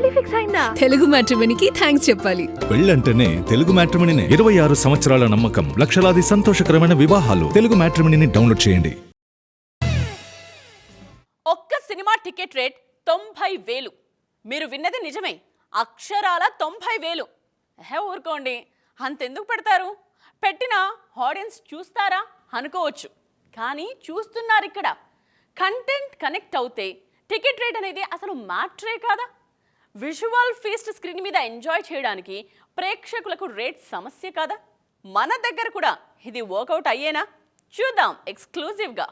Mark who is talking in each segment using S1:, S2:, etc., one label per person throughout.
S1: పెళ్లి ఫిక్స్ అయిందా?
S2: తెలుగు మ్యాట్రిమోనీకి థ్యాంక్స్ చెప్పాలి.
S3: పెళ్ళంటేనే తెలుగు మ్యాట్రిమోనీనే. 26 సంవత్సరాల నమ్మకం, లక్షలాది సంతోషకరమైన వివాహాలు. తెలుగు మ్యాట్రిమోనీని డౌన్లోడ్ చేయండి.
S4: ఒక్క సినిమా టికెట్ రేట్ 90,000. మీరు విన్నది నిజమే, అక్షరాల 90,000. ఊరుకోండి, అంతెందుకు పెడతారు? పెట్టినా ఆడియన్స్ చూస్తారా అనుకోవచ్చు, కానీ చూస్తున్నారు. ఇక్కడ కంటెంట్ కనెక్ట్ అవుతే టికెట్ రేట్ అనేది అసలు మ్యాట్రే కాదా? విజువల్ ఫీస్ట్ స్క్రీన్ మీద ఎంజాయ్ చేయడానికి ప్రేక్షకులకు రేట్ సమస్య కాదా? మన దగ్గర కూడా ఇది వర్కౌట్ అయ్యేనా? చూద్దాం ఎక్స్క్లూజివ్గా.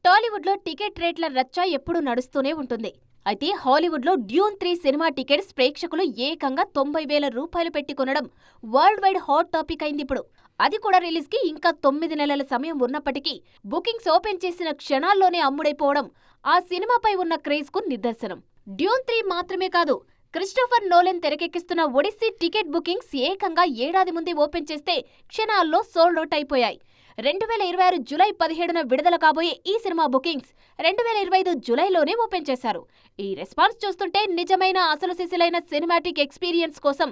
S5: టాలీవుడ్లో టికెట్ రేట్ల రచ్చ ఎప్పుడూ నడుస్తూనే ఉంటుంది. అయితే హాలీవుడ్లో డ్యూన్ 3 సినిమా టికెట్స్ ప్రేక్షకులు ఏకంగా 90,000 రూపాయలు పెట్టి కొనడం వరల్డ్ వైడ్ హాట్ టాపిక్ అయింది ఇప్పుడు. అది కూడా రిలీజ్కి ఇంకా 9 నెలల సమయం ఉన్నప్పటికీ బుకింగ్స్ ఓపెన్ చేసిన క్షణాల్లోనే అమ్ముడైపోవడం ఆ సినిమాపై ఉన్న క్రేజ్కు నిదర్శనం. డ్యూన్ 3 మాత్రమే కాదు, క్రిస్టోఫర్ నోలెన్ తెరకెక్కిస్తున్న ఒడిస్సీ టికెట్ బుకింగ్స్ ఏకంగా ఏడాది ముందే ఓపెన్ చేస్తే క్షణాల్లో సోల్డ్ అవుట్ అయిపోయాయి. 2026 జూలై 17న విడుదల కాబోయే ఈ సినిమా బుకింగ్స్ 2025 జూలైలోనే ఓపెన్ చేశారు. ఈ రెస్పాన్స్ చూస్తుంటే నిజమైన అసలు సిసిలైన సినిమాటిక్ ఎక్స్పీరియన్స్ కోసం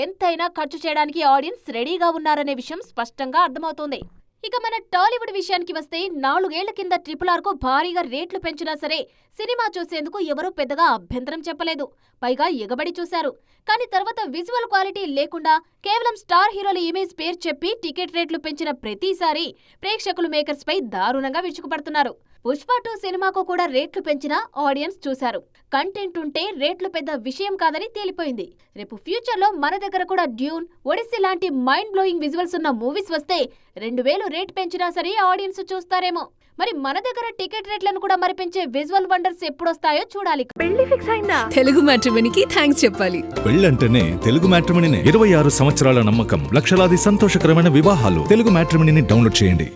S5: ఎంతైనా ఖర్చు చేయడానికి ఆడియన్స్ రెడీగా ఉన్నారనే విషయం స్పష్టంగా అర్థమవుతోంది. ఇక మన టాలీవుడ్ విషయానికి వస్తే 4 ఏళ్ల కింద RRR కు భారీగా రేట్లు పెంచినా సరే సినిమా చూసేందుకు ఎవరూ పెద్దగా అభ్యంతరం చెప్పలేదు. పైగా ఎగబడి చూశారు. కానీ తర్వాత విజువల్ క్వాలిటీ లేకుండా కేవలం స్టార్ హీరోల ఇమేజ్ పేరు చెప్పి టికెట్ రేట్లు పెంచిన ప్రతిసారి ప్రేక్షకులు మేకర్స్ పై దారుణంగా విరుచుకుపడుతున్నారు. పుష్ప 2 సినిమాకు కూడా రేట్లు పెంచినా ఆడియన్స్ చూశారు. కంటెంట్ ఉంటే రేట్లు పెద్ద విషయం కాదని తేలిపోయింది. రేపు ఫ్యూచర్లో మన దగ్గర కూడా డ్యూన్, ఒడిస్సీ లాంటి మైండ్ బ్లోయింగ్ విజువల్స్ ఉన్న మూవీస్ వస్తే 2,000 రేట్ పెంచినా సరే ఆడియన్స్ చూస్తారేమో. మరి మన దగ్గర టికెట్ రేట్లను కూడా మరిపించే విజువల్ వండర్స్ ఎప్పుడొస్తాయో చూడాలి.
S1: పెళ్లి ఫిక్స్ అయిందా?
S2: తెలుగు మ్యాట్రిమోనీకి థ్యాంక్స్ చెప్పాలి.
S3: పెళ్ళంటేనే తెలుగు మ్యాట్రిమోనీనే. 26 సంవత్సరాల నమ్మకం, లక్షలాది సంతోషకరమైన వివాహాలు. తెలుగు మ్యాట్రిమోనీని డౌన్లోడ్ చేయండి.